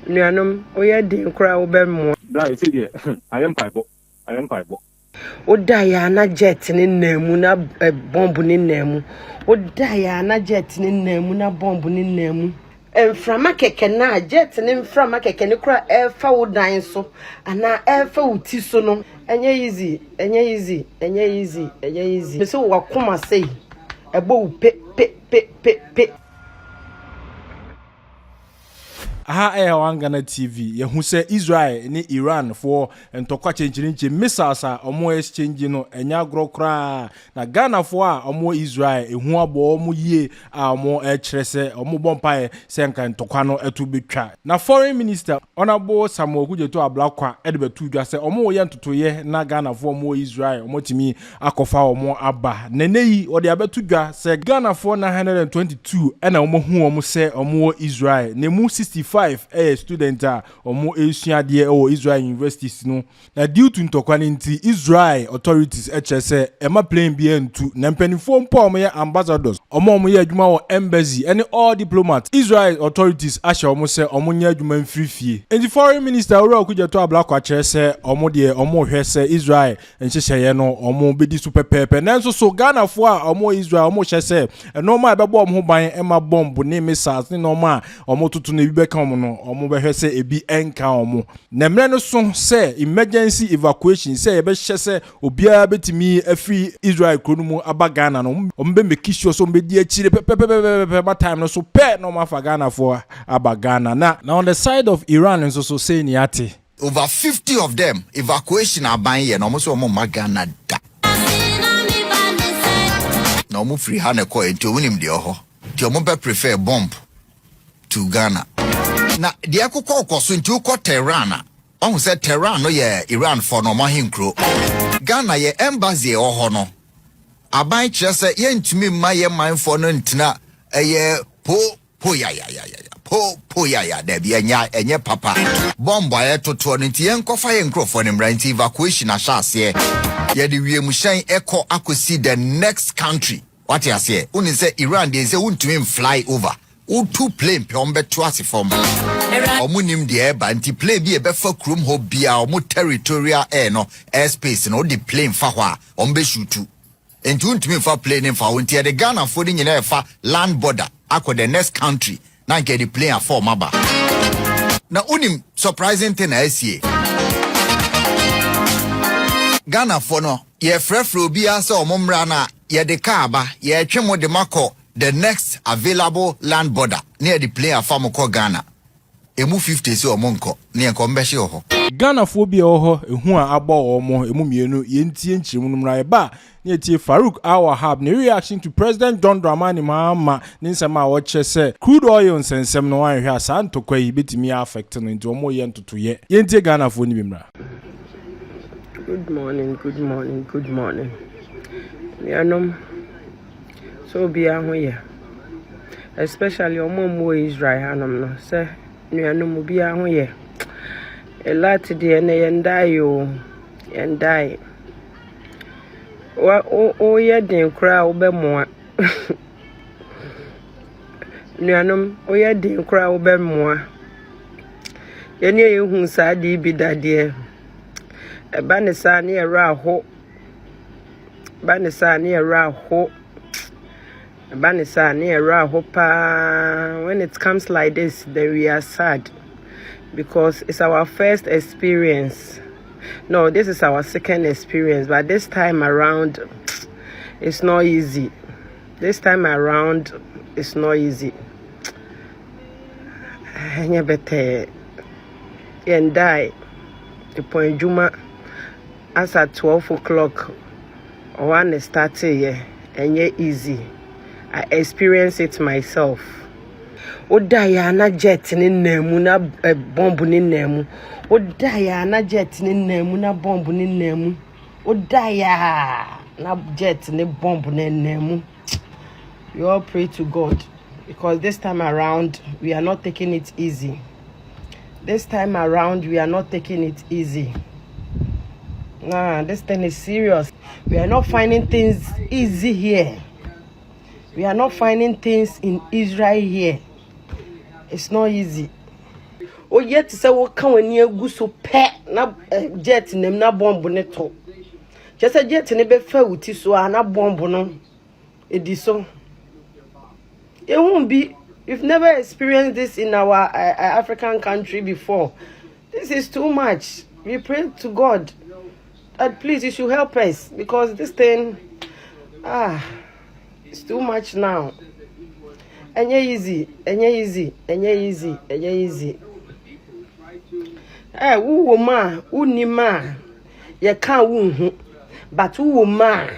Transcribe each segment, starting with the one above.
Nuanom, oye din kura obemmo. Da isi die. I am pipe. Oda ya na jet ni nnamu na bomb ni nnamu. Oda ya na jet ni nnamu na bomb ni nnamu. Enframa keke na jet ni mframa keke ni kura efa wodan so ana efa wuti so no. Enye easy. Bese wakoma sei. Ebo pe. Aha Ghana TV yehu se Israel ni Iran for ntokwa chenchirinche missiles a omo exchange no enya grokra na Ghana for a omo Israel ehu abo omo yie a omo echirese omo bompae se nka ntokwa no etu betwa na foreign minister honorable Samuel Kujeto Ablakwa edebetu dwa se omo ye ntotoye na Ghana for omo Israel omo timi akofa omo aba neneyi ode abetu dwa se Ghana for 922 ena omo hu omo se omo Israel nemu 65 student omo esuade o Israel universities no na due to ntokwaninti Israel authorities echese ema plane bi entu na mpanifo mpo omo ye ambassadors omo ye adwuma wo embassy any all diplomats Israel authorities asha omo se omo nya adwuma mfirifie enti foreign minister Farouk Kujeto Ablakwa cherese omo de omo hwese Israel enhyehye no omo bedi super pepe nanso so Ghana fo a omo Israel omo hyese eno ma bebo omo ho ban ema bomb ne missiles ne no ma omo tutu ne bibeka omo no omo behwese ebi enka omo na mre no so se emergency evacuation se ebe hyese obia betimi afri Israel kronumu aba Ghana no omo be make sure so mbedi akire pepe ba time no so pe no ma fa Ghana for aba Ghana na on the side of Iran so say ni ate over 50 of them evacuation aban ye no mo so omo ma Ghana da no mo free ha na ko enti onim de ho ti omo be prefer bomb to Ghana na de akokọ okoso nti ukọ Tehran ohun se Tehran no ye Iran for no mahinkro Ghana ye embassy e ho no aban kire se ye ntumi ma ye man for no ntina eye po ya da bi enye papa bomba ye toto no nti ye nkofa ye nkrofo ne mra nti evacuation ashase ye de wiem hyan eko akosi the next country what you say uni se Iran dey say untumi fly over two plane pe on beto asifom omunim de eba nti plane bi ebefa krom ho bia omu territorial air no airspace no the plane fa ho a on be shootu enti untumi fa plane fa ho nti de Ghana fo ni nyina fa land border akọ the next country na get the plane form aba na unim surprising thing na asie Ghana fo no ye frefre obi asa omumra na ye de ka aba ye twemo de mako the next available land border near the player farm ko Ghana emu 50 si omonko ne enko mbehye ho Ghana fo bi ho ehu a abo omo emu mienu ye ntie nchiremu numra ba ne tie Farouk Alwahab ne reaction to President John Dramani Mahama ne nsema a wo chese crude oil nsensem no wan hwe asa ntokwa yi betimi affect no nti omo ye ntotoye ye ntie Ghana fo ni bimra. Good morning. Nuanom so bia ho ye especially omo Israel hanam no say nuanom bia ho ye a lot de na yendai o ye den kra obemmoa nuanom o ye den kra obemmoa ye ne ehun sa de bi dade e ba ne sa ne era ho when it comes like this, then we are sad because it's our first experience. No, this is our second experience, but this time around, it's not easy. And better and die. The point Juma as at 12 o'clock. One started here and yet easy. I experience it myself. Oda ya na jet ni nnamu na bomb ni nnamu. Oda ya na jet ni nnamu na bomb ni nnamu. Oda ya na jet ni bomb ni nnamu. We all pray to God because this time around we are not taking it easy. Nah, this thing is serious. We are not finding things easy here. We are not finding things in Israel here. It's not easy. o yet say wo kan wani agu so pe na jet nem na bomb ne to just a jet ne be fa wuti so na bomb no edi so it won't be. We've never experienced this in our African country before. This is too much. We pray to God that please you should help us because this thing it's too much now. And easy. Who woman, who ni ma, ye can't woo, but who woman,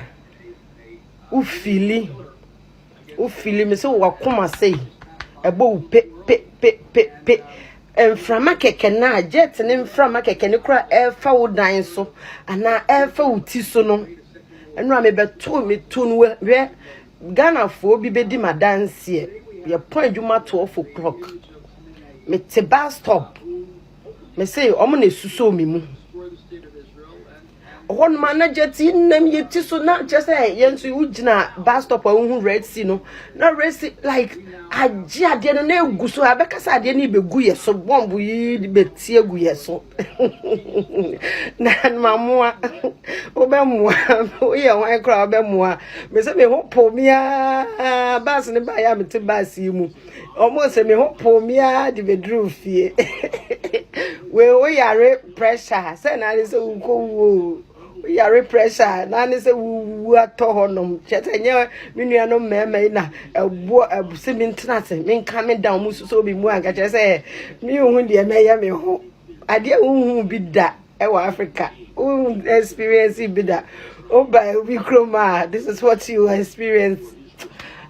who feely me so what come and say, a bow pe. And from a keke na jet and in from a keke no cry air foul dying so, and now air foul tisono. And Rami bet told me tune where Ghana for be bedi my dance here. Your point you ma 12 o'clock. Me te bus stop. Me say, omone suso mi mu. One manager tin nem ye tiso na just say yensu ujina bus stop who red sea no. Na red sea like aji ade no na eguso abekasa ade ni begu ye so bombu yi beti egu ye so. Na mamua obemua oye wan kra obemua me say me hopo mi a bus ne ba ya me te bus yi mu. Omo say me hopo mi a di bedroom fie. We yare pressure say na say uko wo yare pressure na ne say wu ato honom chetenye menua no meme na ebu semintina se me nka me down mu so bi mu anka che say me hu de meye me ho ade hu bi da e wa Africa experience bi da o ba bi kroma this is what you experience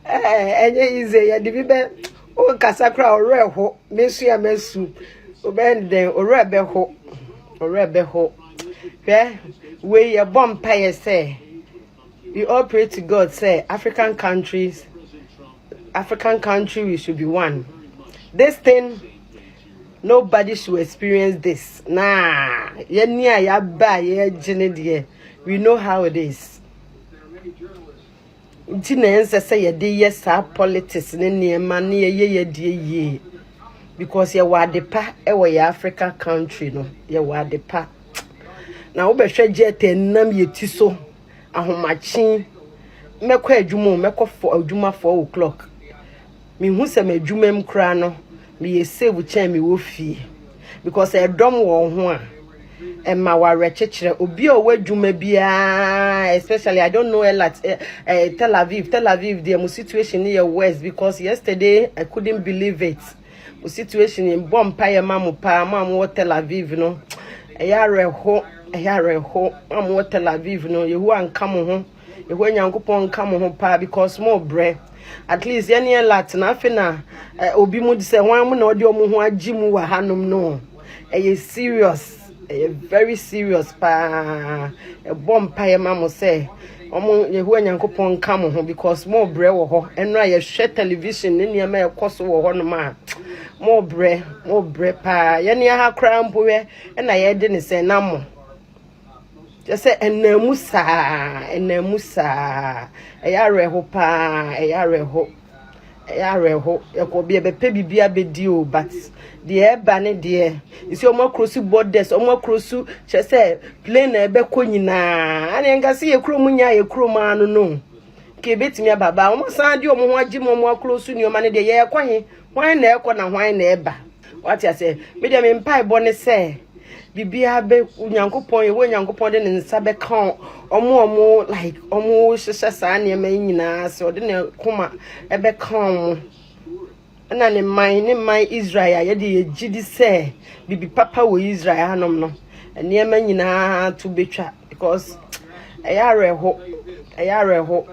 enye easy ya de bi be o kasakra ore ho mesu ya mesu o ben den ore be ho we a bomb pie say we all pray to God say African country we should be one. This thing nobody should experience this. Nah, we know how it is. Say yes politics because you are the pa African country no you are the pa. Now we share jet and nam ye tiso ahomachi mekọ adwuma mekọ for adwuma 4 o'clock me hu se me adwuma m kra no me ye save chen me wo fie because e dom wo ho a e ma wa rechechire obi o wadwuma bia especially I don't know a lot Tel Aviv the situation near west because yesterday I couldn't believe it the situation in bomb pie mamu Tel Aviv no Ayare ho am Tel Aviv no yehu ankam ho yehu nyankopon nkam ho pa because more bre at least any lot na afi na obi mu se wan mu na odi omo ho agimu wa hanom no serious very serious pa bomb pa mamu say omo yehu nyankopon nkam ho because more bre wo ho enra ye hwe television ne niam e koso wo ho no ma more bre pa ye ne ha kra mpo we na ye de ne se namo just say enamusa eyare ho pa eyare ho e ko be pe bibia be di o but the eba ne de isi omo cross borders omo cross just say plane e be ko nyina ane ngase ye krom nya ye krom anu no ke betimi ababa omo san di omo ho agi mo cross ni o ma ne de ye kwan hwan na e ko na hwan na eba what you say me de me mpai bo ne say bibia be nyankopon ye wo nyankopon de nsa be kan omo like omo hyehyɛ saa ne ma nyina se ode ne koma e be kan na ne man Israel ye de ye gidi se bibi papa wo Israel hanom no ne ma nyina to betwa because ayare ho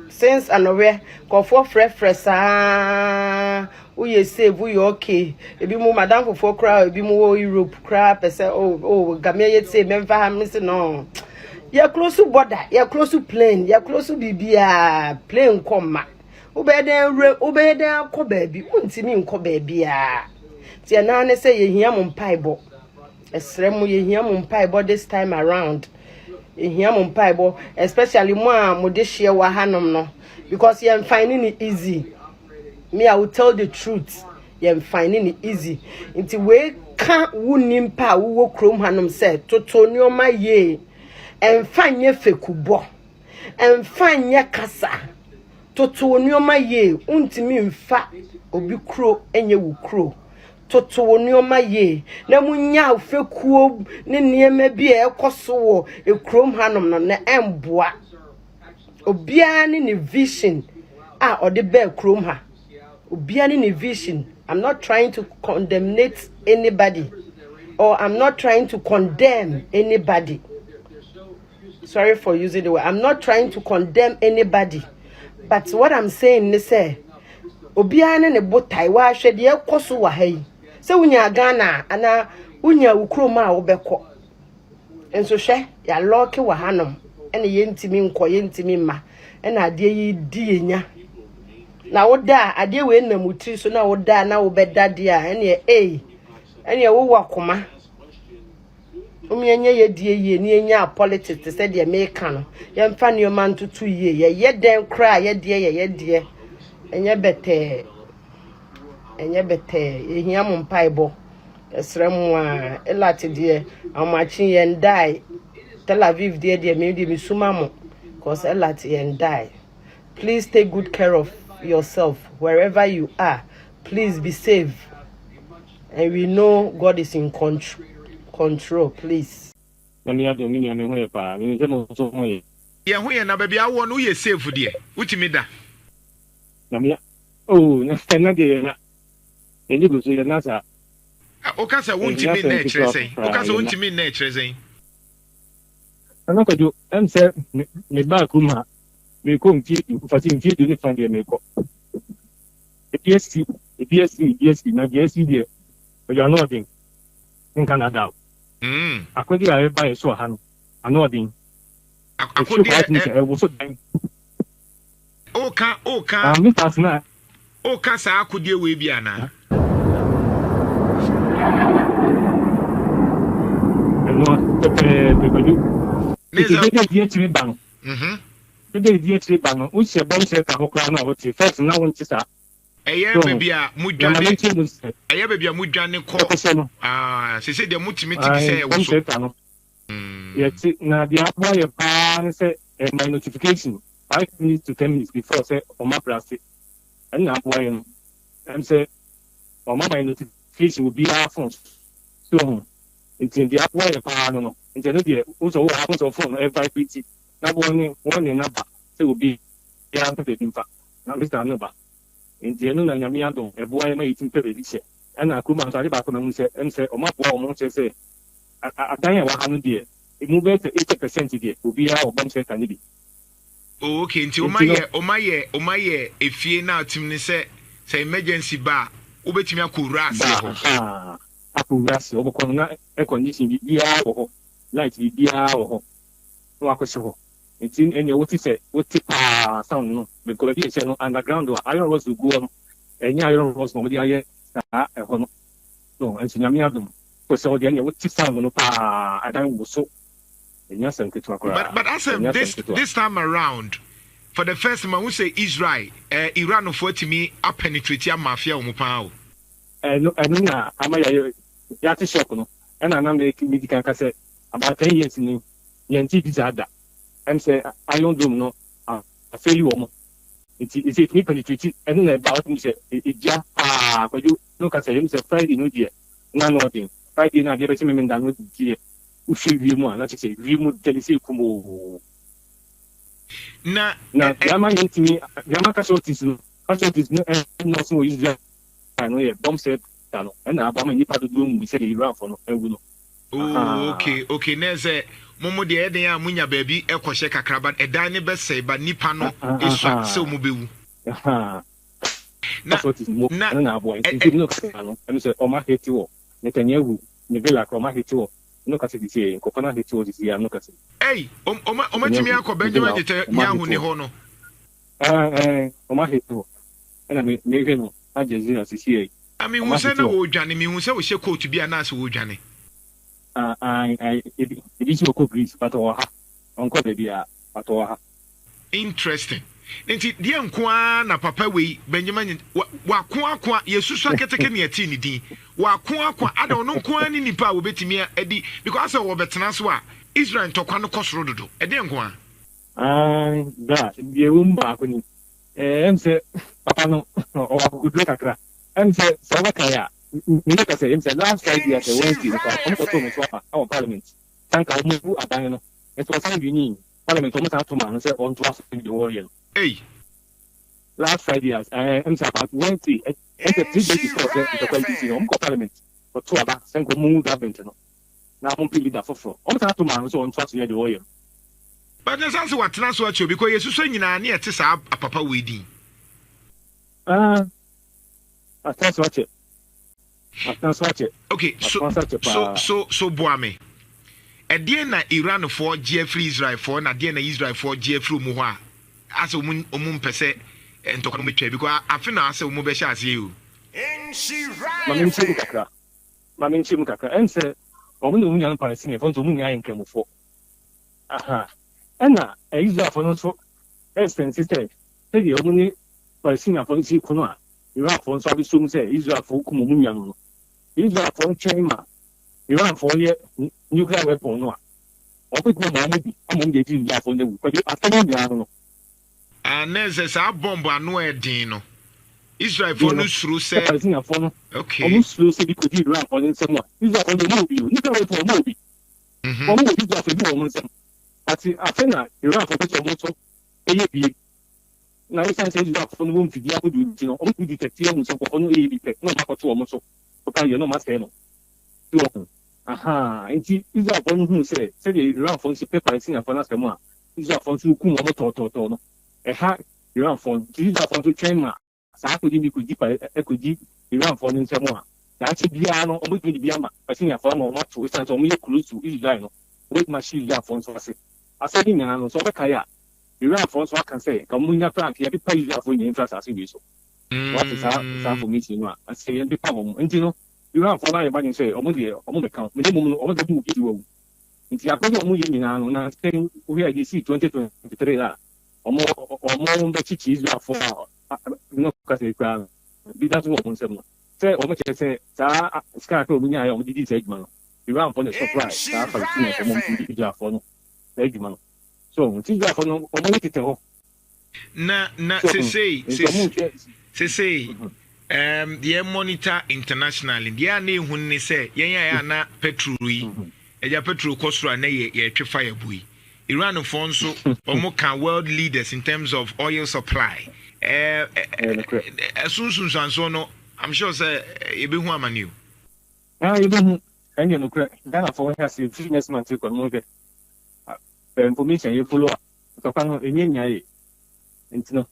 since anowhere kofo frefresa we save we okay ebi mu madam for crowd ebi mu Europe crowd person gamia yet say member ha miss no ya close to border ya close to plane ya close to bibia plane koma obeden akọ baabi untimi nkọ baabi a tie na ne say ye hia mo mpaibo esrem ye hia mo mpaibo this time around ehia mo mpaibo especially mo a mo de hye wa hanom no because you finding it easy. Me, I will tell the truth. You're finding it easy. Until we ka wu nimpa wo krom hanom se toto nioma ye emfa nye fekubo emfa nye kasa toto nioma ye untimi mfa obi kro enye wu kro toto nioma ye na munya fekuo ne niema bi ekoso wo ekrom hanom no na emboa obia ni vision ode be krom ha obia ni vision. I'm not trying to condemnate anybody, or I'm not trying to condemn anybody. Sorry for using the word. I'm not trying to condemn anybody. But what I'm saying is, obiane ne botai wa hwede ekoso wa hai. Se unya Ghana ana unya ukroma obekọ. Enso hwe ya lock wa hanom. Ene yentimi nkọ yentimi ma. Ena ade yi di enya. Na woda ade we na mutiri so na woda na wobeda de a ene wo wakoma omienye ye die ye ni enya politics se de me ka no ye mfa ne oma ntutu ye den kra ye de enye bete ehia mo mpaibo esremu a elate de amachi ye ndai Tel Aviv de me de misuma mo cause elate ye ndai. Please take good care of yourself wherever you are. Please be safe, and we know God is in control. Please. Na mi ado mi nyame ho ye pa mi nse mo so ho ye. Ye ho ye na baabi awo no ye safe de utimi da Na mi oh na de na eni go so ye na sa o ka sa wontimi na ekire sen o ka sa wontimi na ekire sen ana ko jo em se me ba kuma me ko mfi fati mfi do ni fan de me ko EPSC na BSC de you are not in Canada. Akwedi a eba yeso ha no anodin akwedi e wo so dan oka mi pasna oka sa akwedi we bia na no pepe baju neza die tiri ban die tiri ban o se bon se ka hokra na wo ti first na won ti sa eye baby a mudwane eye baby a mudwane ko se de mutimi ti se wo so yet na dia boy pa say my notification 5 minutes to 10 minutes before say on my plastic and na boy am say on my notification will be our phone so it's in the boy pa no it's no dia also what happens on phone every PT na one number say will be ya to the info na Mr. number nti enu na nyame adon eboa ye ma yitim pe bebi che ana akuma so ade ba ko na mu se em se o ma boa o mo che se adan ya wa hanu de emu be 80% de obi a o bom se kan bi okay nti o ma ye efie na atim ni se emergency ba o betimi akowura ase ho akowura ase o boko na air condition bi a ho light bi a ho no akoso ho nti enye woti se woti pa sound no because bi se no underground wa iron rods go on enye iron rods no bi aye sa e ho no so ensi nyame adom ko se o de enye woti sound no pa adan wo so enye san ketu akora but I said this time around for the first time we say Israel Iran for timi penetrate ya mafia o pa o no na amaya ya ti shock no e na me kan ka se about 10 years ni yenti bizada I'm say iron dome no a failure mo it's me penetrate and then about me say ja ko you no ka say him say Friday no dia na no thing Friday na dia be me ndan no dia u fi wi mo na say wi mo tell say kumo na yama yentimi yama ka so tis no no so use dia no ye bomb set no and aba me nipa do mu bi say Iran for no engu no okay neze momo de eden a munya baabi ekwohye kakraba edan ne bese ba nipa no esua se mu bewu na boy no ka no em say o ma heti wo Netanyahu ne bela ko ma heti wo no ka se di se ko na heti wo di ya no ka se o ma timi akọ Benjamin Netanyahu ne ho no o ma heti wo na me hwe no ajezi na sisi ami hu se na wo dwane mi hu se wo hye coat bi ana se wo dwane it is your Greece, but or uncle baby, but or interesting. nti deɛ nkoa na papa wei Benjamin wakoa yesusu aketeke ne ati ne din wakoa ada ono nkoa ne nipa wo betimi adi because wo betena so a Israel ntokwa no kosoro dodo ɛde nkoa da die wumba ko ni emse papa no o akudu kakra emse sabakaya ni ka say emse last Friday at Wednesday ko on to me so our parliament tanka mu adan no it was time you parliament almost have to man say on to us in the warrior. Hey. Last Friday, I'm saying about Wednesday, it's a 3 days before the quality of parliament for 2 hours, and go move that bench. Now, I'm completely that for almost have to man so on trust the warrior. But there's also what transfer you because you're saying near to a papa wedding. I can't watch it. Okay, so Boame. A dear na Iran for Jeffrey Israel for na dear na Israel for Jeffrey Muha. As a moon per se and talk about because I feel I say Mubesha as you. Mamin Chimukaka, and said, Omun young Palestinian from Munya in Kemu. Aha. Anna, a Israel for no so expensive. Say the only Palestinian for the Kuna. Iran for Sabi Sum say Israel for Kumuyan. Israel for China. Iran for nuclear weapon. No. Open maybe among the Israel for the after and there's a bomb no edino. Israel for no through say okay. Almost through say because Iran for someone. Israel for the movie. You can for movie. Almost Israel for the woman. At Athena, Iran for the motor. AAP. Now it's saying Israel for the woman to the other, you know, only detective on some for no AAP. No matter to almost so. Okay, you know, must know. Aha, and Israel for who say Iran for the paper is in a fantastic. Israel for to come over to Iran for Israel for to China. Saa ko di mi ko di pa ekodi Iran for nsem a. Da chi bia no omo di bia ma. Pasi ya for no ma to stand so mo ye close to Israel no. Wait machine Iran for so ase. Ase di nyana no so be kai a. Iran for so aka say ka mo nya frank ya bi pa Israel for nya infra ase bi so. What is that for me no a. Ase ye bi pa mo. Nti no Iran for na ye ba ni say omo be kan. Me mo no omo da bu bi wo. Nti akọ omo ye nyana no na say we are see 2023 la. Omo be chichi Israel for no kasi kwa bidanso wo nsem no say omo che say sa ska ka omunya ya omo didi say adwuma no Iran for the surprise sa Palestine for omo didi Israel for no say adwuma no so Israel for no omo ne tete ho na say the monitor internationally dia na ehun ni say yen ya na petrol yi eja petrol kosoro na ye twe fire bui Iran for nso omo kan world leaders in terms of oil supply. So no, I'm sure say you be who am new. You don't and you know Ghana for has a fitness man to come over. The information you follow up. So can any nyai. Intino.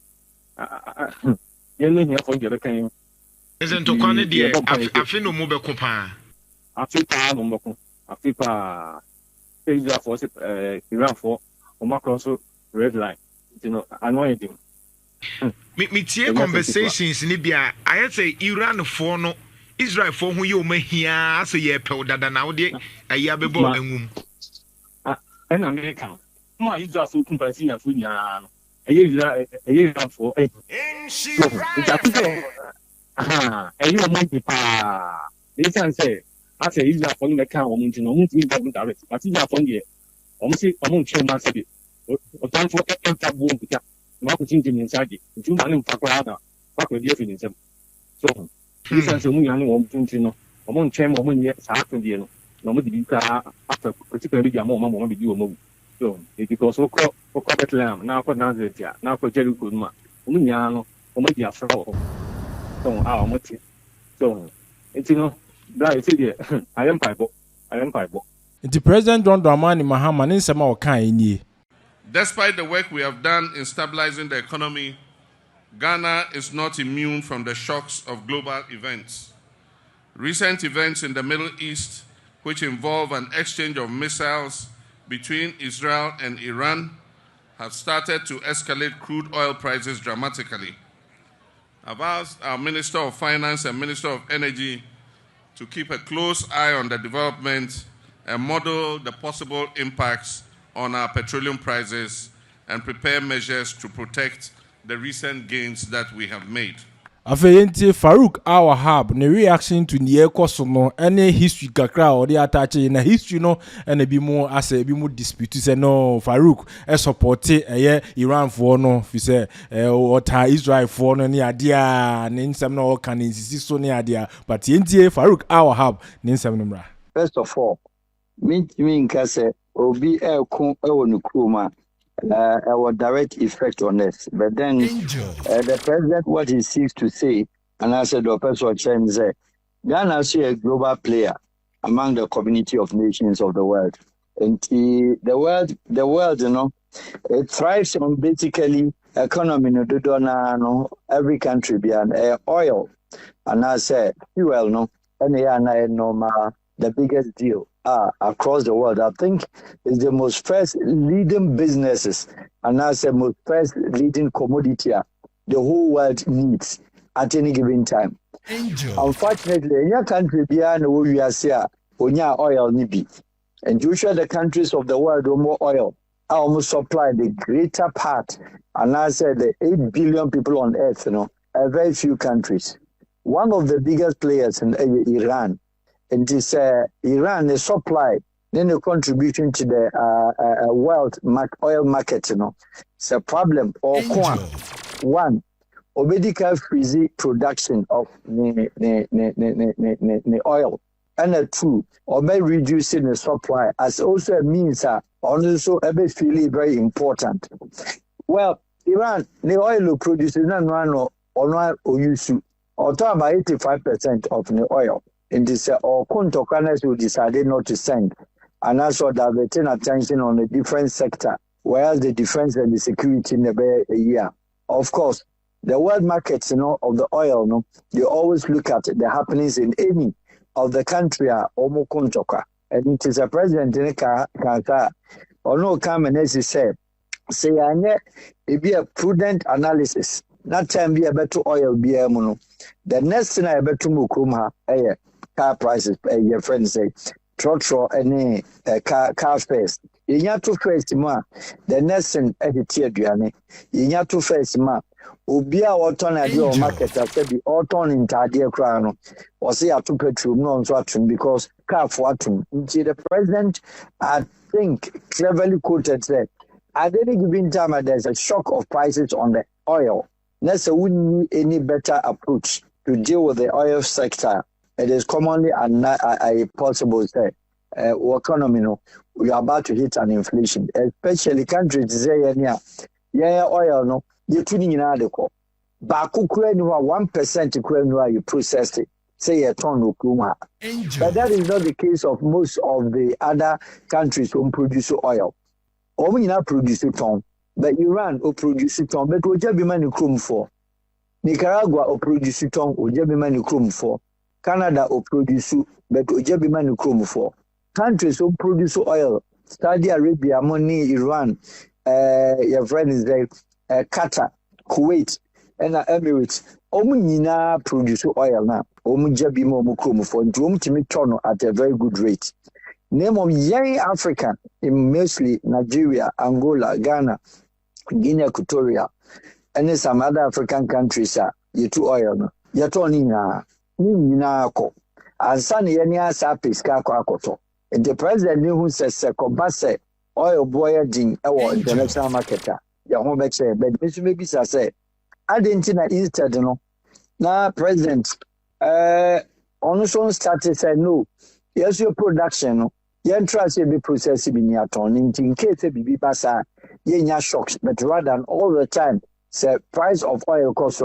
You know here for the kind. Isn't to kwane die afi no mo be ko pa. Afi pa no mo ko. Afi pa Israel for Iran for across red line. You know, anointing. Me tie conversations ni bia I say Iran for no Israel for who you ma hia as ye pe dada na wo de ayi abebo anwum. And American. No Israel for Palestine for nya no. Iran for aha, you might pa. They can say I say Israel for the can woman to no woman direct. But Israel for ye. Almost among chairman said it. Or time for every boom to Marco Tintin inside it. You man in Fakwada, Fakwa definition. So, this is a young woman Tintino, among chairman woman yet after the no more after particularly your mom with you a move. So, it because so called lamb, now for Nazareth, now for Jerry Goodman, Umunyano, or maybe a flow. So, our motive. So, it's that is it. I am Bible. The President John Dramani Mahama in Sama Okan. Despite the work we have done in stabilizing the economy, Ghana is not immune from the shocks of global events. Recent events in the Middle East, which involve an exchange of missiles between Israel and Iran, have started to escalate crude oil prices dramatically. I've asked our Minister of Finance and Minister of Energy to keep a close eye on the development and model the possible impacts on our petroleum prices and prepare measures to protect the recent gains that we have made. Afeyenti Farouk Alwahab ne reaction to the ekoso no any history kakra or the attach na history no and be more as a be more dispute say no Farouk support Iran for no fi say or Israel for no ni adia ne nsem no kan insisi so ni adia but yenti Farouk Alwahab ne nsem no mra. First of all, me nkase obi ekun ewo no kroma our direct effect on us. But then the president, what he seeks to say, and I said, Professor Chen said, Ghana is a global player among the community of nations of the world. And the world, you know, it thrives on basically economy, no, every country beyond oil. And I said, fuel, no, and the biggest deal across the world. I think it's the most first leading businesses and as the most first leading commodity the whole world needs at any given time. Unfortunately, in your country, beyond we are here, oil nibi. And usually the countries of the world with more oil almost supply the greater part. And I said the 8 billion people on earth, you know, very few countries. One of the biggest players in Iran. And this Iran is supply, then the contribution to the world oil market, you know, it's a problem. Or one, obedical freezy production of the oil, and two, or by reducing the supply as also a means also a bit really very important. Well, Iran, the oil produces or use or talk about 85% of the oil. In this, or Kuntokanas who decided not to send, and also diverting attention on a different sector, whereas the defense and the security in the year. Of course, the world markets, you know, of the oil, no, you always look at the happenings in any of the country or Kuntoka, and it is a president in a or no come and as he said, say, it be a prudent analysis. Not time be a better oil be a mono. The next thing I better mukuma, car prices, your friends say, trotro any car space. You have to face ma, the next thing at the tier duane. You have to face ma. Ubia waton at your market, I said the autumn in Tadia Crown, or say I took petrol non swatching because car fortune. The president, I think, cleverly quoted said, at any given time there's a shock of prices on the oil. That's a wouldn't need any better approach to deal with the oil sector. It is commonly a possible say, economy, no, we are about to hit an inflation, especially countries say, yeah, oil, no, you're tuning in adequate. Baku Kuenua 1% you processed it, say a ton of Kuma. But that is not the case of most of the other countries who produce oil. Only not produce a ton, but Iran will produce a ton, but will just be money crum for. Nicaragua will produce a ton, will just be money crum for. Canada will produce, but will just be money crum for. Countries who produce oil, Saudi Arabia, money, Iran, your friend is there, Qatar, Kuwait, and Emirates. Omunina produce oil now. Omunjabi mo crum for, and to turn at a very good rate. Name of young African in mostly Nigeria, Angola, Ghana, Guinea Equatorial, and some other African countries are you to oil. You're turning now. And Sunny any sapis kakoto. And the president who says Combase oil boyarding our international marketer. Your home say, but Mr. Maybe say, I didn't instead, no. Now, president, on started say no. Yes, your production, no. You trust you be processing in your turn in case it be basa, you shocks, but rather than all the time, say price of oil cost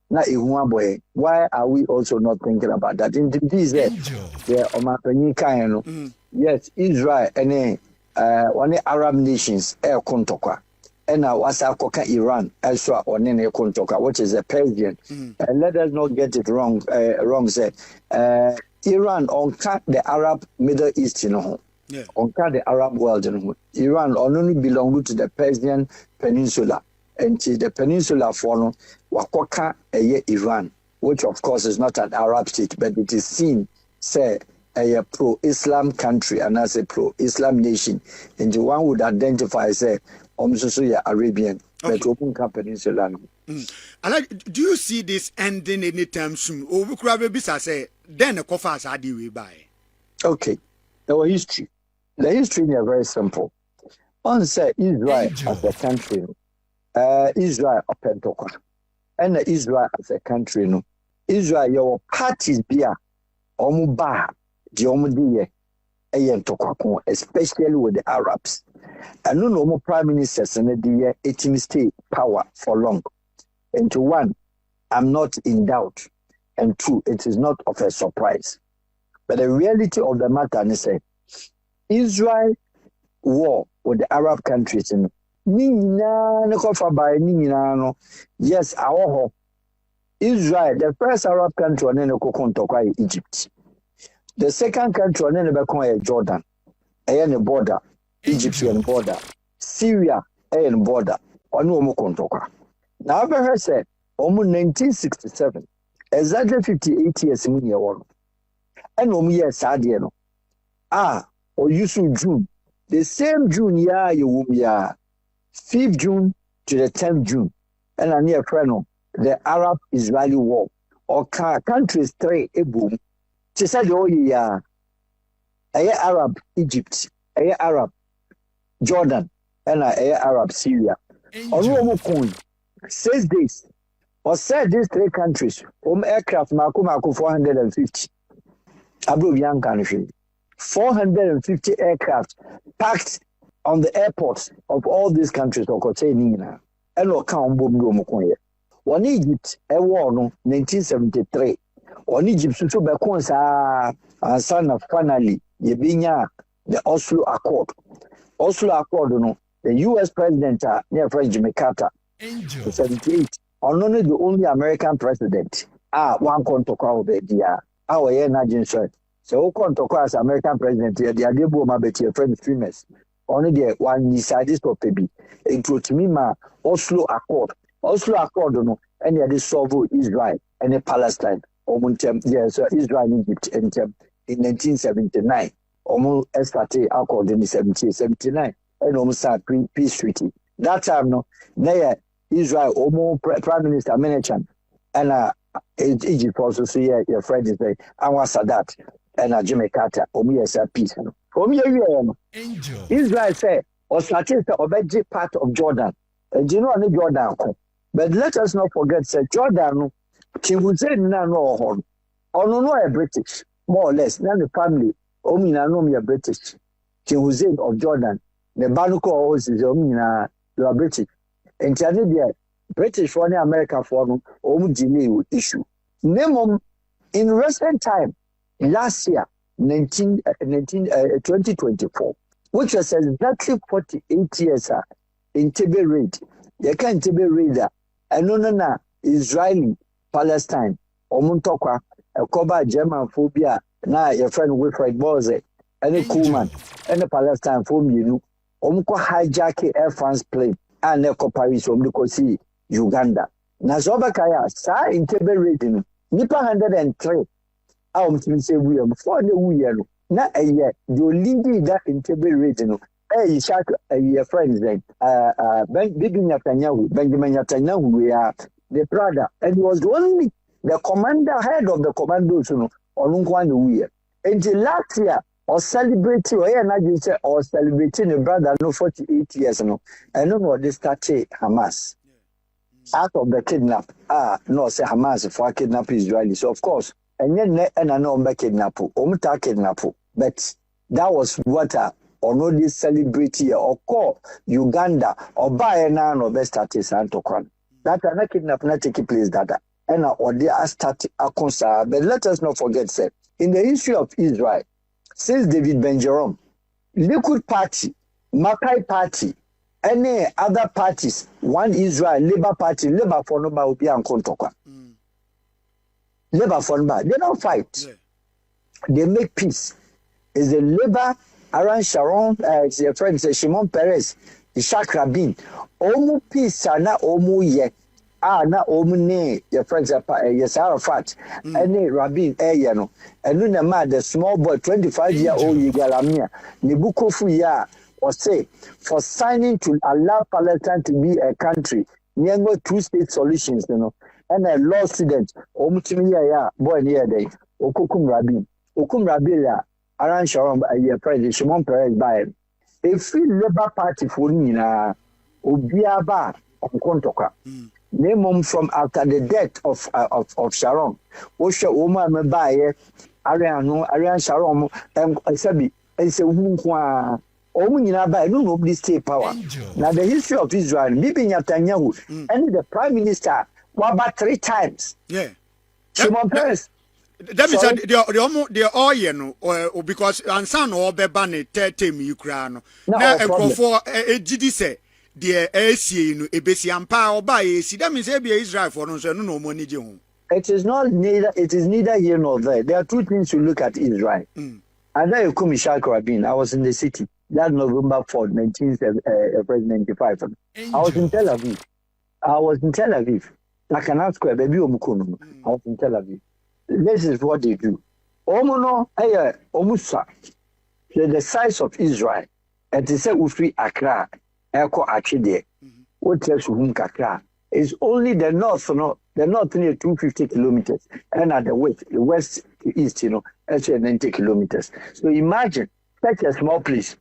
na boy. Why are we also not thinking about that? In this yes, Israel and one Arab nations kontokwa. And now what's Iran elsewhere on any kontoka, which is a Persian. And let us not get it wrong. Say Iran on the Arab Middle East, you know. Yeah. On the Arab world, you know. Iran only belong to the Persian Peninsula. And the peninsula for Wakoka Iran, which of course is not an Arab state, but it is seen, say, a pro-Islam country and as a pro-Islam nation. And the one would identify, say, Arabian, but open peninsula. Do you see this ending anytime soon? Or we could have say then a coffee as I do we buy. Okay. Our history. The history is very simple. On say Israel as a country, Israel Pentokwa, and Israel as a country, no. Israel, your parties be a Omuba, the Omudiye, especially with the Arabs. And no more prime ministers and the 18 state power for long. And to one, I'm not in doubt. And two, it is not of a surprise. But the reality of the matter is that Israel war with the Arab countries. Yes, our Israel, the first Arab country on the Egypt. The second country on the Jordan, a border, Egyptian border, Syria, a border, on Womokontoka. Now, I've heard said, almost 1967, exactly 58 years in year one. And Sadiano. Or Yusuf June. The same June, you 5th June to the 10th June. And a near friend, the Arab Israeli war. Or countries three, a boom. She said, oh, yeah. Arab Egypt, Arab Jordan, and Arab Syria. Or 6 days. Or said these three countries, aircraft, Maku 450. Abu Young country. 450 aircraft packed on the airports of all these countries. And one Egypt, a war no 1973. One Egypt, so and son of finally, Yebinya, the Oslo Accord. Oslo Accord, no, the US president, near French Jimmy Carter, 78. Only the only American president. One conto crowd, dear. Our energy, sir. So, conto as American president, the Adebo Mabeti, friend streamers. Only the one decided to pay. Include me, Oslo Accord. Oslo Accord, no, and the solve Israel and Palestine. Yes, Israel and Egypt in 1979. Almost started Accord in 79. And almost peace treaty. That time, no, there Israel, almost Prime Minister Menachem, and Egypt also see your friend is like Anwar Sadat and Jimmy Carter, peace. From here, Israel said, or started to obey part of Jordan. And you know, Jordan. But let us not forget, say Jordan, King Hussein, no, or no, British, more or less, none the family, Omina, no, British. King Hussein of Jordan, the Banuko is Omina, you are British. And Canada, British for the American for issue. Name in recent time, last year, 2024, which was exactly 48 years in Tibet raid. You can't Tibet raider. And no, Israeli, Palestine, Omuntokwa, a Koba German phobia, now your friend Wilfred Boze, and a Kuhlman, and a Palestine phobia, you know, Omko hijack Air France plane. And the Paris from the Uganda. Nazobakaya, sa in Tebe rating, Nipa 103. Say we are before the year. Not a year, you lead that in Tebe rating. Hey, Shak, your friends then, Benjamin Netanyahu, we are the brother, and he was only the commander, head of the commandos, on one year. Until last year, or celebrating, or celebrating a brother, no 48 years, no. I don't know what they started Hamas. Out of the kidnap, no, say Hamas for kidnap Israelis. So of course, and then I know kidnap, kidnap. But that was what or no this celebrity or call Uganda or buy an or best started Santokran. That are kidnap not take place that. And or they are started a concern. But let us not forget, say, in the history of Israel, since David Ben-Jerome, Likud Party, Makai Party, any other parties, one Israel, Labour Party, Labour for Noba will be on Kontokwa. Labour for Noba, they don't fight. Yeah. They make peace. Is the Labour around Sharon, their friends, Shimon Peres, Ishak Rabin, Omu peace, na Omu ye. Na omune your friends yes Arafat any Rabin no and no the small boy 25-year-old Yigalamia Nibukofu ya or say for signing to allow Palestine to be a country Nyango two-state solutions, and a law student, Omutimi boy near day, Okukum Rabin, Okum Rabila, Aran Sharon, a year president, Shimon Perez by a free Labour Party for Nina, Obiaba, Kontoka. Name from after the death of Sharon. Osha Oma Mabaye, Arian Sharon, and Sabi, and say, Omunaba, no nobody state power. Now the history of Israel, Bibi Netanyahu, and the prime minister were about 3 times. Yeah. Shimon Peres. That means the oil, because Ansan or Bebane, 30 Ukraine. Now, for a GD say, the AC, a Bessiampa or by AC, that means Israel for no money. It is neither here nor there. There are 2 things to look at Israel. And then you come Mishal Karabin. I was in the city. That November 4th, 1995. I was in Tel Aviv. I can ask where baby Omukono. I was in Tel Aviv. This is what they do. Omono, Omusa, the size of Israel, and they say Ufri Accra, Eko Achide, what tells you whom Kakra is only the north, the north near 250 kilometers, and at the west to east, actually 90 kilometers. So imagine such a small place.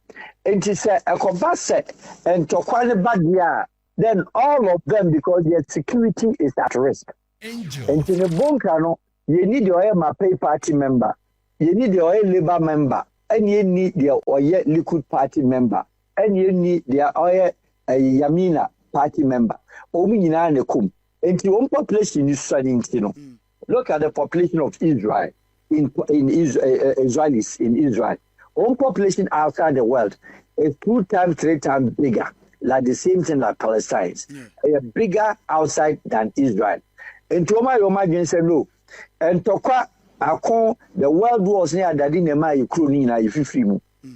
And he said, Ekobase and Tokwane Badia, then all of them, because their security is at risk. And in the bunker, you need your MAPA party member, you need your Labour member, and you need your Oye Liquid party member, and you need their Oye Yamina party member. Omina and Kum. And the own population is studying, Look at the population of Israel, Israelis in Israel. Own population outside the world is 2 times, 3 times bigger, like the same thing like Palestinians. Bigger outside than Israel. And to my imagine say no. And Tokwa Akon, the world wars near that in my Crude if you free.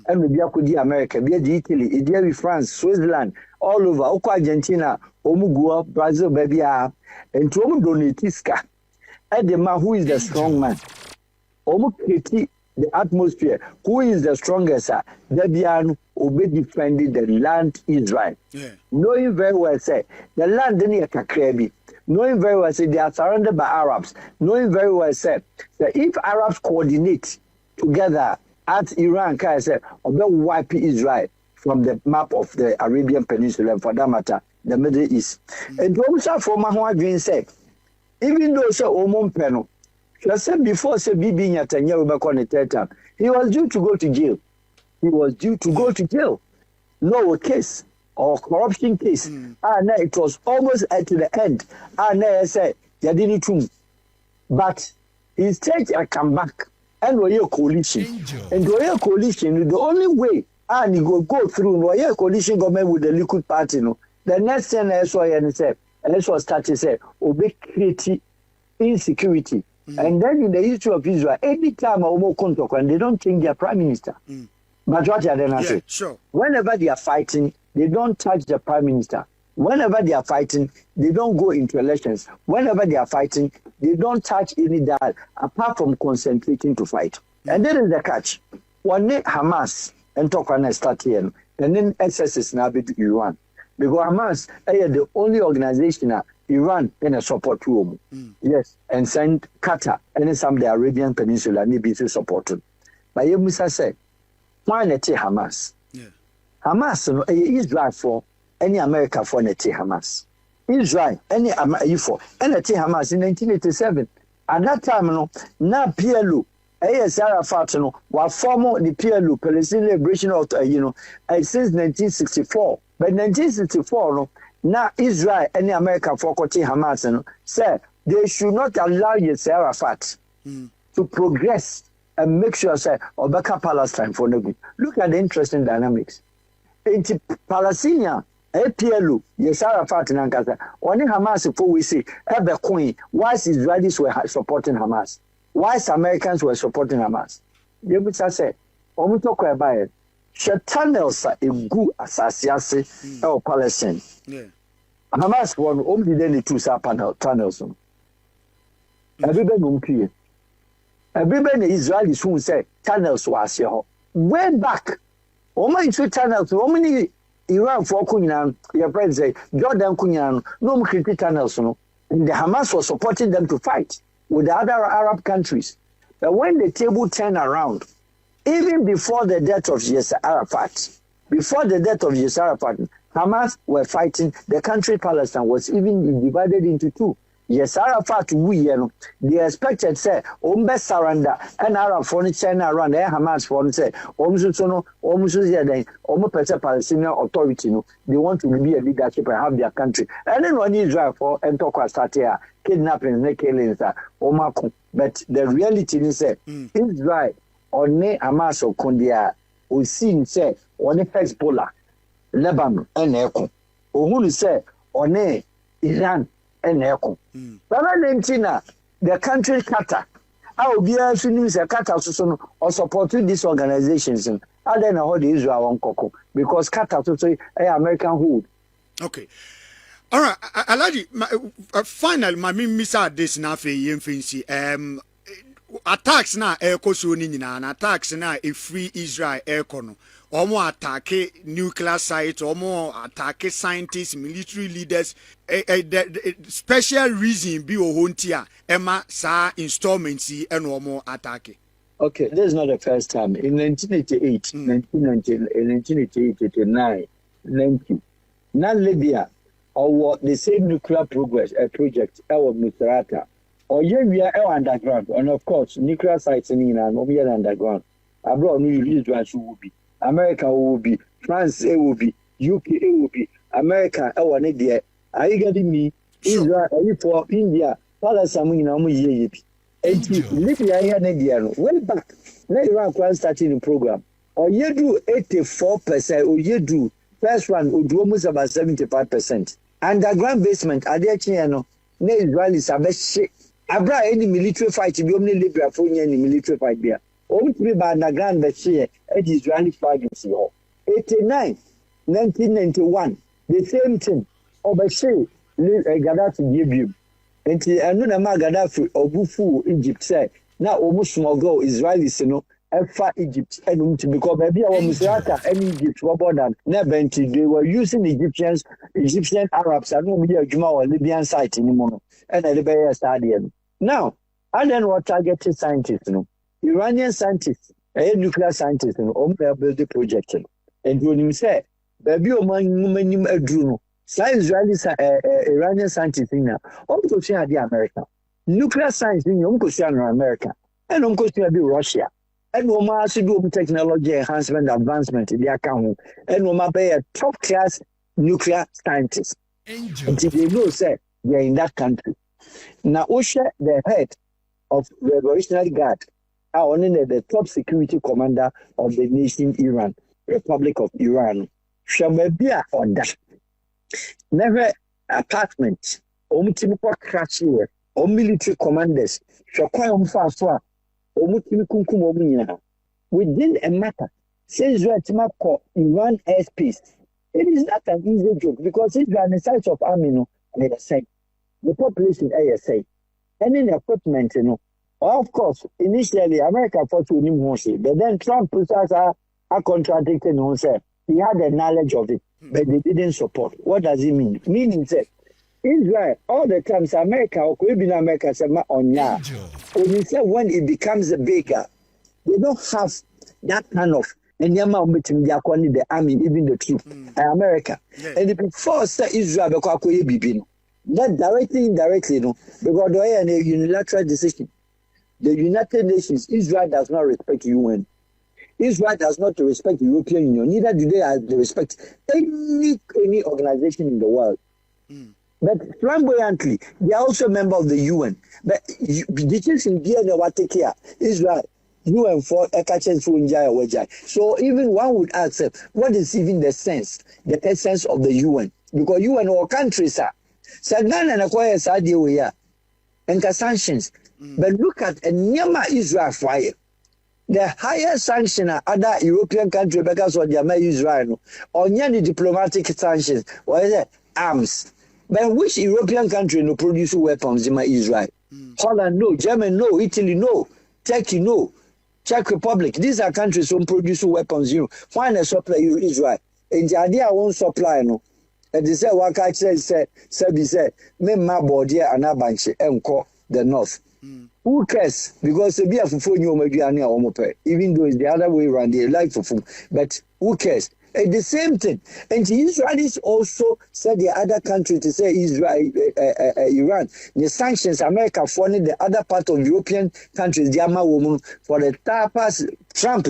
And maybe I could America, be Italy, Italy, France, Switzerland, all over, Oko Argentina, Omugua, Brazil, baby, and to Donetiska. And the man who is the strong man. Omuketi, the atmosphere, who is the strongest, Debian Obe defending the land Israel. Knowing very well, say, the land near Kakrebi. Knowing very well, say, they are surrounded by Arabs. Knowing very well, say, that if Arabs coordinate together, as Iran can say, they'll wipe Israel from the map of the Arabian Peninsula, and for that matter, the Middle East. And also for Mahama Green said, even though so Omon Peno, she said before say Bibi Netanyahu back on the 3rd time, he was due to go to jail. No case or corruption case. And it was almost at the end. And I said, Yadini. But he staged a comeback. And we're a coalition. And we're a coalition. The only way and he go through we're a coalition government with the Liquid Party. The next thing I saw and said, and that's what started say, obey creative insecurity. And then in the history of Israel, any time and they don't change their prime minister. But what are they not saying? Sure. Whenever they are fighting, they don't touch the prime minister. Whenever they are fighting, they don't go into elections. Whenever they are fighting, they don't touch any dial apart from concentrating to fight. And then is the catch. One day Hamas and talk when I start here, and then SS is now to Iran. Because Hamas is the only organization that Iran can support to yes, and send Qatar and some of the Arabian Peninsula and be supported. But you must say, why not Hamas? Hamas Israel for any America for Hamas. Israel any America for any Hamas in 1987. At that time, now PLO, AS Arafat, were former the PLO, Palestinian Liberation of since 1964. But 1964, now Israel any America for Hamas, said they should not allow Yasser Arafat to progress and make sure say Obeka Palestine for no good. Look at the interesting dynamics. In Palestinian, PLO, Yasser Arafat and Ankasa, only Hamas for we see Ebe Queen, why Israelis were supporting Hamas? Why Americans were supporting Hamas? You would say, Omuto about it. Tunnels are a good assassination of Palestine. Hamas won only then the 2 tunnels. Everybody Israelis who say tunnels was here. Way back. Oma into tunnels, how many Iran for Kunyan, your president, Jordan Kunyan, no cricket channels, no. And the Hamas was supporting them to fight with the other Arab countries. But when the table turned around, even before the death of Yasser Arafat, Hamas were fighting. The country Palestine was even divided into two. Yasser Arafat, they expected say, "Ombe surrender," and Arab for China around there. Hamas for say, Palestinian authority. No, they want to be a leadership and have their country. And then when Israel for and talk about start here, kidnapping, killing, but the reality is that Israel on Hamas or Kondia, we see say on Hezbollah, Lebanon, and Eko. Who say on Iran and Eko. But Argentina, the country Qatar, I will be assuming the Qatar or supporting these organizations. I don't know how the Israel on Coco because Qatar to say American hood. Okay. All right, Alaji, finally, my missa this na fe yemfinsi. Attacks na air kosuni na attacks na a free Israel air kono. Omo attack nuclear sites, omo attack scientists, military leaders. Special reason be ohontia Emma sa installments and omo attack. Okay, this is not the first time. In 1988, 1988, 89, 90, now Libya. Or the same nuclear project, our Misrata, or we are underground, and of course, nuclear sites in Iran will be underground. Abroad, Israel will be, America will be, France it will be, UK it will be, America, our Nidia. Are you getting me? Israel, for India, Palestine, Libya, Nidia, way back. Let Iran starting the program. Or you do 84%, or you do. First one would do almost about 75%. Underground basement, Adiachiano, no Israelis are best shit. Abra any military fight to be only Libya for any military fight there. Only to be by underground best share at Israeli flag in Sea. 89, 1991, the same thing. Obashe, Gaddafi give you. And Anuna Gaddafi or Bufu, Egypt say, now almost small go Israelis, Alpha Egypt and to become maybe our Misrata and Egypt were born and never they were using Egyptian Arabs and no media Juma or Libyan site anymore and a Libya stadium. Now, and then what targeted scientists, Iranian scientists, a nuclear scientists, and build the project. And when you say, baby, woman, a Druno, Israeli Iranian scientists in now, Uncle the America. Nuclear science in Uncle America, and Uncle Russia. And we must do technology enhancement, advancement in the account. And we must be a top class nuclear scientist. Until they know, say, they are in that country. Now, Osha, the head of the Revolutionary Guard, are only the top security commander of the nation Iran, Republic of Iran. Shamabia on that. Never apartment, crash here, or military commanders, Shakwai Fafwa. Within a matter, says call Iran airspace. It is not an easy joke because Israel is the size of army, the population ASA, and in equipment, of course, initially America fought with him, but then Trump are contradicting himself. He had the knowledge of it, but they didn't support. What does it mean? Meaning that Israel, all the times America or Caribbean America on ya. When it becomes bigger, they don't have that kind of and the army, even the troops. America. Yeah. And before Israel that directly, indirectly, because they are a unilateral decision. The United Nations, Israel does not respect UN. Israel does not respect the European Union. Neither do they respect any organization in the world. But flamboyantly, they are also a member of the UN. But the things in Vienna what take care. Israel, UN for so even one would ask, what is even the essence of the UN? Because UN or countries are. So Ghana and acquire Saudi we are. And sanctions. But look at Nyama Israel fire. The higher sanction are other European countries because of their Israel. Or any diplomatic sanctions. What is it? Arms. But which European country no produce weapons in Israel? Holland no, Germany no, Italy no, Turkey no, Czech Republic. These are countries who produce weapons. Find a supply Israel. Ejade a won supply no. E dey say waka kire say me ma body anabanche enko the north. Who cares? Because be a fufu nyu omaduane a omope. Even though it's the other way around, they like fufu. But who cares? And the same thing. And the Israelis also said the other country to say Israel, Iran. The sanctions America for the other part of European countries, the Ama woman for the past Trump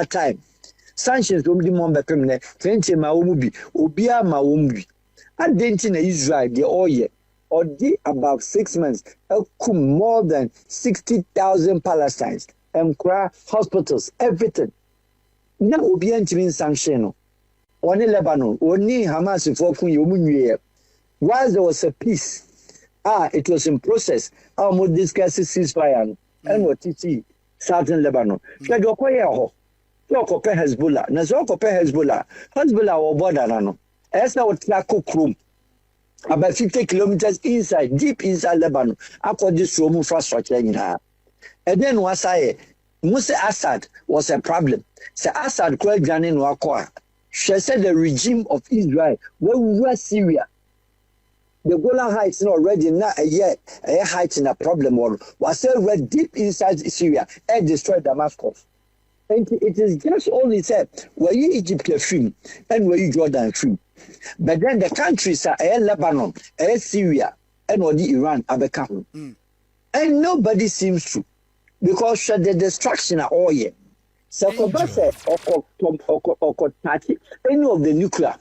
time. Sanctions don't be more permanent. 20 maumubi, Obia maumubi. I didn't in Israel the oil. Or about 6 months, more than 60,000 Palestinians and hospitals, everything. Now, Obi Antimin sanction. Only Lebanon, only Hamas for Kunyumuye. While there was a peace, it was in process. Our more discussed ceasefire and what you see, southern Lebanon. Fed Okoya, Okope Hezbollah, Nazokope Hezbollah or Border. As now, Tlako Krum. About 50 kilometers inside, deep inside Lebanon, after this Roman infrastructure in her. And then was Musa Assad was a problem. So Assad called Janin Wakwa. She said the regime of Israel, when we were Syria, the Golan Heights already not a year, a height in a problem was already deep inside Syria and destroyed Damascus. And it is just only said, were you Egypt free and were you Jordan free? But then the countries are Lebanon, Syria, and Iran are becoming. And nobody seems to. Because the destruction are all here. So, any of the nuclear.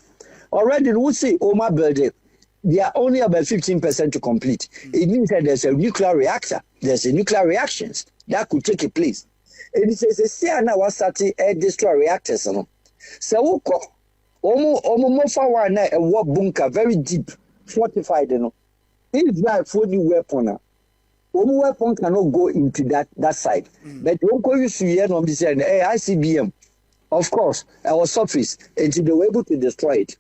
Already, we say, my building, they are only about 15% to complete. It means that there's a nuclear reactor, there's a nuclear reactions that could take place. And it says, see, I now starting destroy reactors. So, Mofa a war bunker very deep, fortified. Israel for new weapon. One weapon cannot go into that side. But don't go use on this ICBM. Of course, our surface until they were able to destroy it.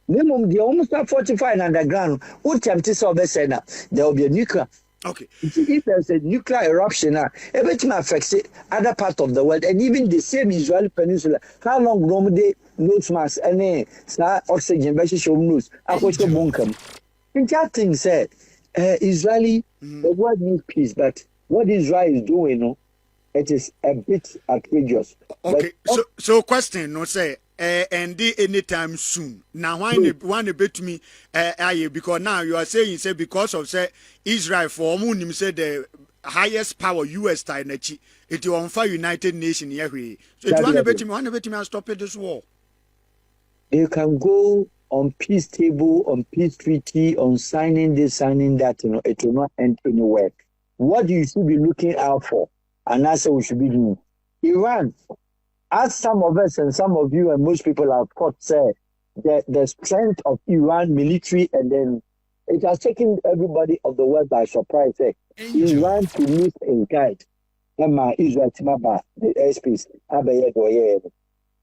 Minimum, they almost are fortified underground. What time to solve there will be a nuclear. Okay. If there's a nuclear eruption, everything affects it, other part of the world, and even the same Israeli peninsula. How long normally nose mask and oxygen versus show news? I was the bunker. And that thing said, Israeli, the world needs peace, but what Israel is doing, it is a bit outrageous. Okay, so question, no say. And anytime soon. Now, why a bit to me, because now you are saying, say, because of say Israel for Munim said the highest power US Tainachi, it will on fire United Nations here. So it want a bit to me, and stop this war. You can go on peace table, on peace treaty, on signing this, signing that, it will not end anywhere. What do you should be looking out for? And that's what we should be doing. Iran. As some of us and some of you and most people have caught, say, the strength of Iran military, and then it has taken everybody of the world by surprise. Iran to meet a guide. Israel Timaba, the airspace.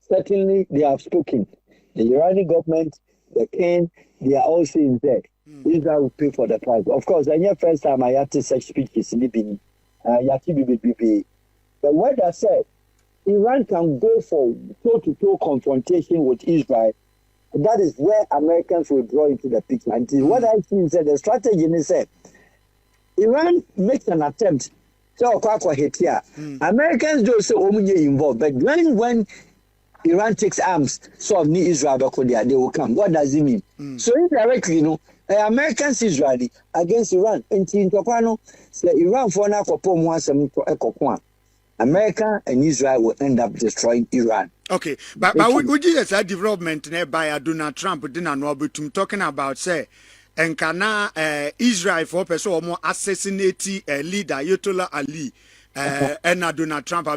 Certainly, they have spoken. The Iranian government, the king, they are all saying that Israel will pay for the price. Of course, the first time I had to such speeches in Libya, but what I said, Iran can go for toe-to-toe confrontation with Israel. That is where Americans will draw into the picture. And what I see is that the strategy is that Iran makes an attempt. So, Americans don't say involved, but when Iran takes arms, so need Israel, they will come. What does it mean? So indirectly, Americans Israeli against Iran. And Iran for now, America and Israel will end up destroying Iran. Okay, but would you say development by Donald Trump didn't know about talking about say and can Israel for person or more assassinate leader Ayatollah Ali and Donald Trump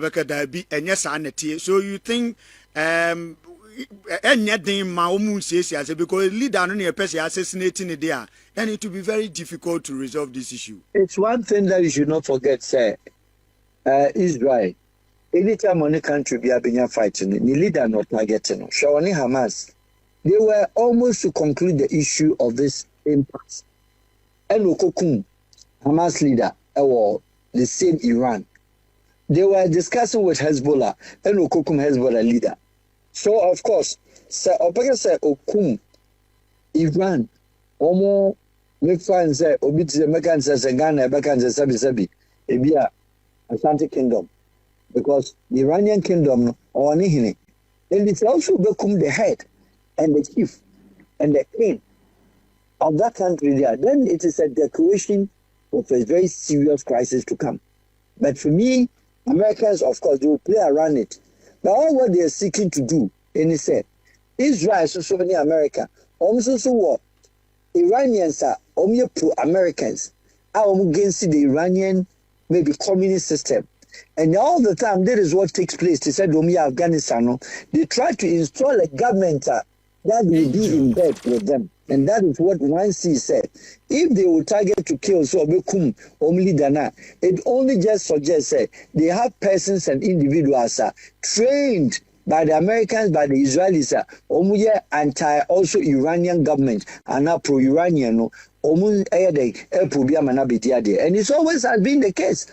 be and yes so you think anything my says because leader no near person assassinating it there and it will be very difficult to resolve this issue. It's one thing that you should not forget, sir. Israel, anytime any country be a fighting, the leader not targeting. Shawani Hamas, they were almost to conclude the issue of this impasse. And Okokum, Hamas leader, or the same Iran, they were discussing with Hezbollah and Okokum Hezbollah leader. So of course, Sir, Opeka say Okum, Iran, Omo, make fine say, Obit the Americans as a Ghana, Americans as Sabi, Ebia, Atlantic Kingdom. Because the Iranian kingdom or Nihini, and it's also become the head and the chief and the king of that country there. Then it is a declaration of a very serious crisis to come. But for me, Americans, of course, they will play around it. But all what they are seeking to do, and he said, Israel is also near America. Also, so what? Iranians are only pro-Americans. Are against the Iranian, maybe communist system. And all the time, that is what takes place. They said, Afghanistan, they try to install a government that will be in bed with them. And that is what 1C said. If they will target to kill, so only Dana, it only just suggests that they have persons and individuals trained by the Americans, by the Israelis, anti also Iranian government, and now pro-Iranian, and it's always has been the case.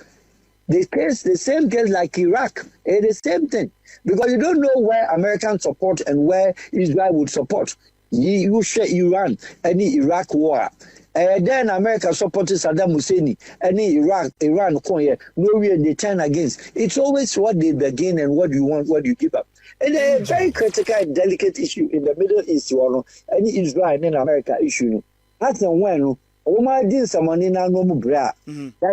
The same case like Iraq, it's the same thing. Because you don't know where Americans support and where Israel would support. You share Iran, any Iraq war. Then America supported Saddam Hussein, any Iran, no way they turn against. It's always what they begin and what you want, what you give up. And a very critical and delicate issue in the Middle East, any Israel and America issue. That's when that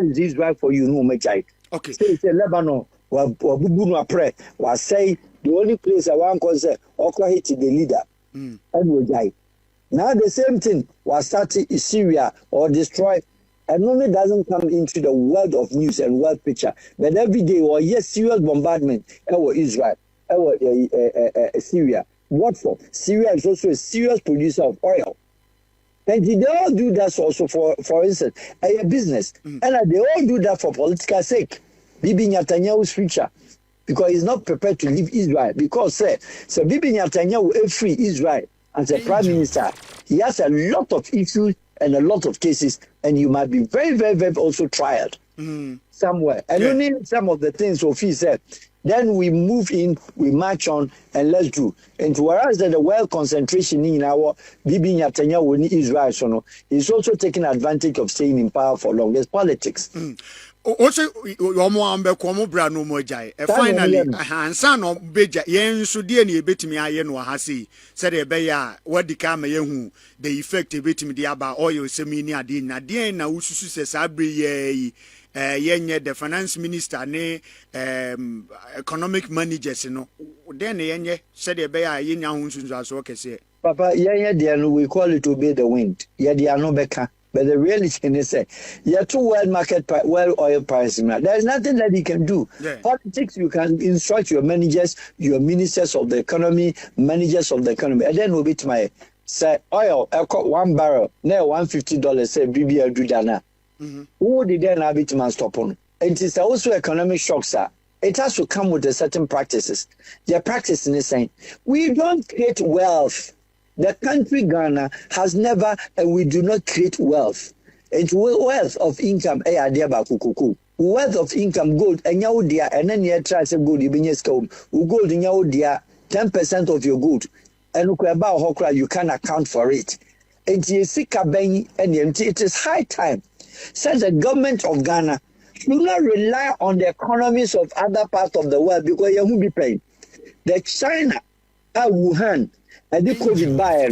is Israel for you, no majai. Okay. Say Lebanon, was say the only place I want to say, hit the leader. And will die. Now the same thing was started in Syria or destroyed. And only doesn't come into the world of news and world picture. But every day, serious bombardment over Israel, over Syria. What for? Syria is also a serious producer of oil. And they all do that also for instance, a business. And they all do that for political sake. Bibi Netanyahu's future. Because he's not prepared to leave Israel. Because so Bibi Netanyahu free Israel as a prime minister. He has a lot of issues and a lot of cases. And you might be very, very, very also trialed somewhere. And only some of the things Sophie said. Then we move in, we march on, and let's do. And whereas the world concentration in our Bibi Netanyahu in Israel, is also taking advantage of staying in power for long. There's politics. Also, finally, Hansan or Beja, Yen Sudian, you bet me, I know, Hasi, said a bear, what the camera, the effect of it, the Abba oil, Semina, Dina, Diana, Usus says, Abri, the finance minister, ne, economic managers, then Yenye said a bear, Yen as okay, say. Papa, we call it obey the wind. Yet, no becker. But the reality is that you have 2 world market, world oil prices. There is nothing that you can do. Yeah. Politics, you can instruct your managers, your ministers of the economy, managers of the economy. And then we'll be to my say oil, I got 1 barrel, now $150, say BBL do dana. Who did then have it to man stop on? It is also economic shock, sir. It has to come with a certain practices. Their practice is saying we don't create wealth. The country Ghana has never, and we do not create wealth. It's wealth of income. Wealth of income, gold, and yaudia, and then you try to gold, you gold in yaudia, 10% of your gold. And about Hokra, you can account for it. And you see Kabeng and it is high time. Since the government of Ghana do not rely on the economies of other parts of the world because you will be paying. The China, Wuhan, and the COVID buyer,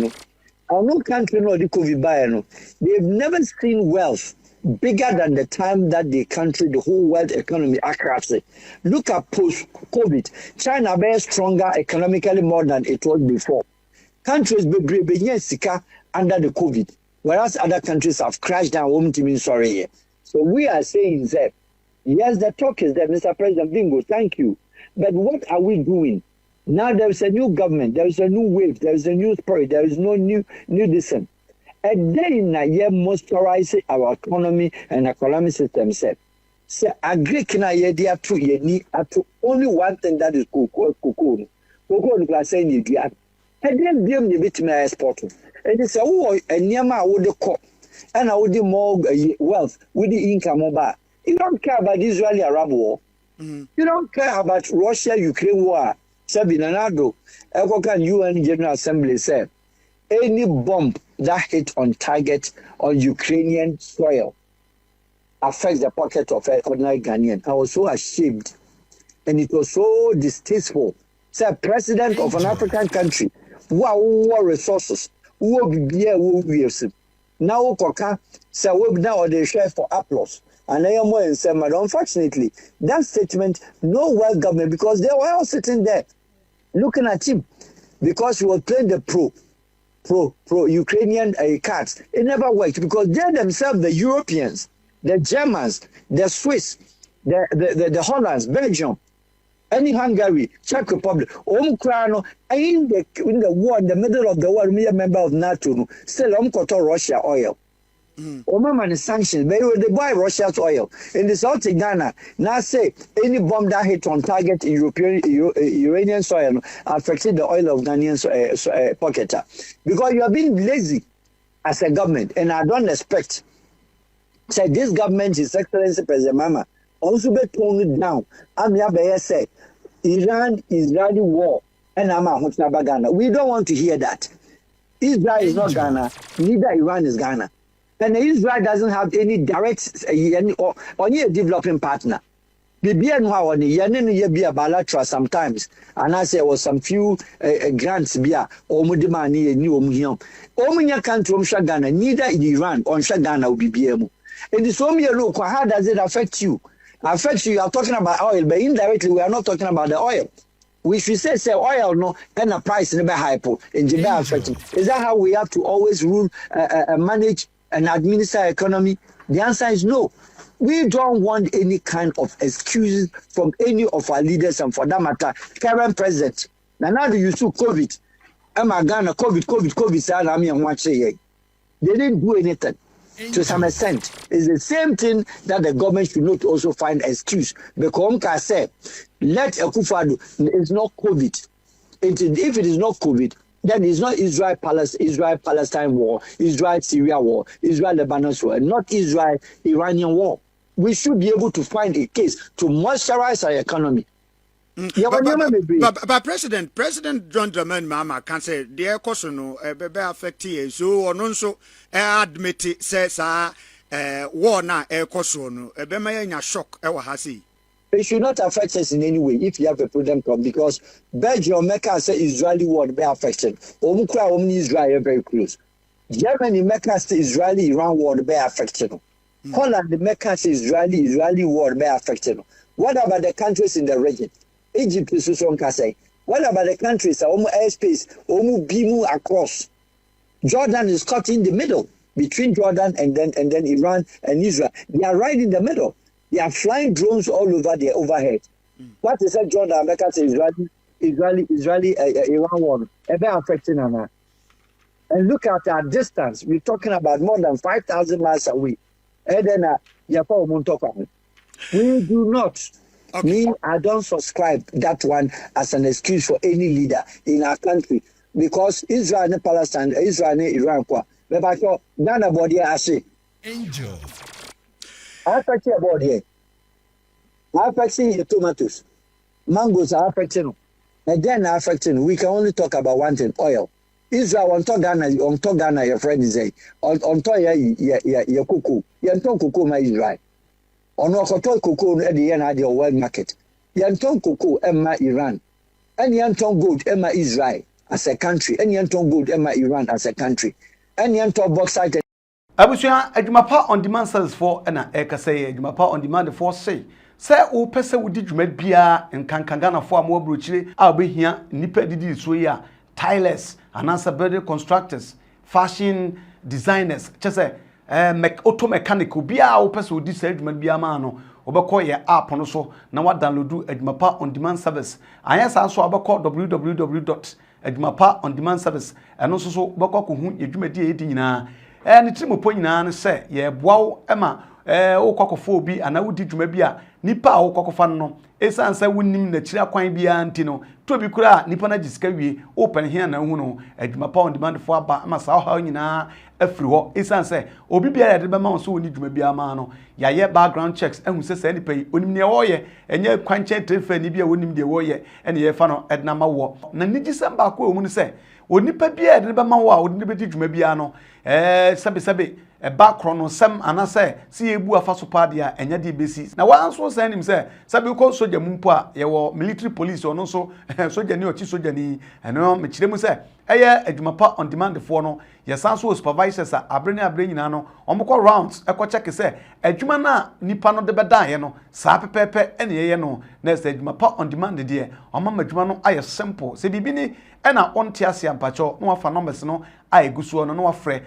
our no country no the COVID buyer, they've never seen wealth bigger than the time that the country, the whole world economy, crashed. Look at post-COVID. China very stronger economically more than it was before. Countries be sika under the COVID, whereas other countries have crashed down. Sorry. So we are saying that yes, the talk is there, Mr. President Bingo. Thank you. But what are we doing? Now there is a new government, there is a new wave, there is a new spirit, there is no new discipline. And then you moisturize our economy and economic system. So agree can ye dia to ye ni to only one thing that is cocoa. Cocoa no say ni dia. And then them you bit me export. And they say oh enyama wo de ko. And I would more wealth with the income over. You don't care about the Israeli Arab war. You don't care about Russia Ukraine war. Sabinanado, Ekokan UN General Assembly said, any bomb that hit on target on Ukrainian soil affects the pocket of an ordinary Ghanaian. I was so ashamed. And it was so distasteful. Say, president of an African country, who are war resources, who will be here, who will be now, Koka, say, we now they share for applause. And I am more in some, but unfortunately, that statement, no world government, because they were all sitting there looking at him, because he was playing the pro-Ukrainian cards. It never worked because they themselves, the Europeans, the Germans, the Swiss, the Hollands, Belgium, any Hungary, Czech Republic, Ukraine, in the war, in the middle of the war, me a member of NATO, still Russia oil. Oman sanctions, but they buy Russia's oil. In the South of Ghana, now say any bomb that hit on target in Iranian soil affected the oil of Ghanaian pocket. Because you are being lazy as a government, and I don't expect. Say this government, His Excellency President Mahama, also be toned it down. I'm here say Iran-Israeli war, and I'm a Ghana. We don't want to hear that. Israel is not Ghana, neither Iran is Ghana. And Israel doesn't have any direct or any developing partner. The bilateral sometimes, and I say there was some few grants bia or mudimani new Omunya country Ghana, neither in Iran or Ghana will be BMO. And this home you look, how does it affect you? Affects you, you are talking about oil, but indirectly we are not talking about the oil. We should say oil no and the price never hypo in the affecting. Is that how we have to always rule manage and administer economy? The answer is no. We don't want any kind of excuses from any of our leaders, and for that matter, current president. Now do you see COVID? I'm Ghana, COVID, they didn't do anything. To some extent, it's the same thing that the government should not also find excuse. Because I said, let Akufo-Addo, it's not COVID. If it is not COVID, then it's not Israel-Palestine war, Israel-Syria war, Israel-Lebanon war, not Israel-Iranian war. We should be able to find a case to moisturize our economy. But President John Dramani Mahama can say the question no be affect you, so or no so admit says war na question no be may shock e wa ha see. It should not affect us in any way if you have a problem because Belgium Mecca say Israeli war be affected. Omukra Israel very close. Germany Mecca say Israeli Iran war be affected. Holland Mecca say Israeli war be affected. What about the countries in the region? Egypt is also say. What about the countries? Airspace, bimu across. Jordan is caught in the middle between Jordan and then Iran and Israel. They are right in the middle. They are flying drones all over their overhead. What is that Jordan? America says Israeli Iran war. Ever affecting Anna. And look at our distance. We're talking about more than 5,000 miles away. And then we do not. Okay. Me, I don't subscribe that one as an excuse for any leader in our country because Israel and Palestine, Israel and Iran, but Ghana body I say. Angel. I affect your body. I affect your tomatoes, mangoes are affecting, and then affecting. We can only talk about one thing: oil. Israel on top Ghana, your friend is saying on top your cocoa, your cocoa, my Israel. Ono koto cocoa no de na de world market. Yanton cocoa emma Iran. And yanton gold emma Israel as a country. And yanton gold emma Iran as a country. And yanton bauxite. Abusua adwumapa on demand service for na eka say adwumapa on demand for say o pese wudi dwuma bia nkankangana for am obrochire a obehia nipa didi so ya tilers anansa building constructors fashion designers chese auto mechanic bia wo pese odi say adwuma bia ma no obekọ ye app no so na wa download adwumapa on demand service ayansa so obekọ www.adwumapa-on-demand-service eno so bekọ ko hu adwuma di edi nyina ni trimo po nyina ne se ye boawo ema wo kwakofo obi ana wodi dwuma bi a nipa a wo kwakofa no esan sa wonim na kira kwan bi anti no to bi kura nipa na gisika wie open here na hu no adwuma pa on demand fo aba ama sa ha nyina afiri ho esan sa obi bia ya de be ma so woni dwuma bi ama no ya ye background checks ehun se sa nipa yi onim ne wo ye enye kwanche trefa ni bia wonim de wo ye ene ye fa no edna ma wo na nigisa ba ko omu se onipa bia de be ma wo a odi be di dwuma bia no sabe background no sem anase si ebu afa so pa dia enya de besi na wanso san nim se sabe ko soja mumpo a ye wo military police ono so soja ni ochi soja ni eno me kire mu se eye adwuma pa on demand for no ye san so supervisors a abre nyina no omko rounds e ko check se adwuma na nipa no de beda ye no sa pepepe ene ye no na se adwuma pa on demand de omama adwuma no aye simple se bibi ni ena onte ase ampacho no wafa numbers no aye gusuo no no wafre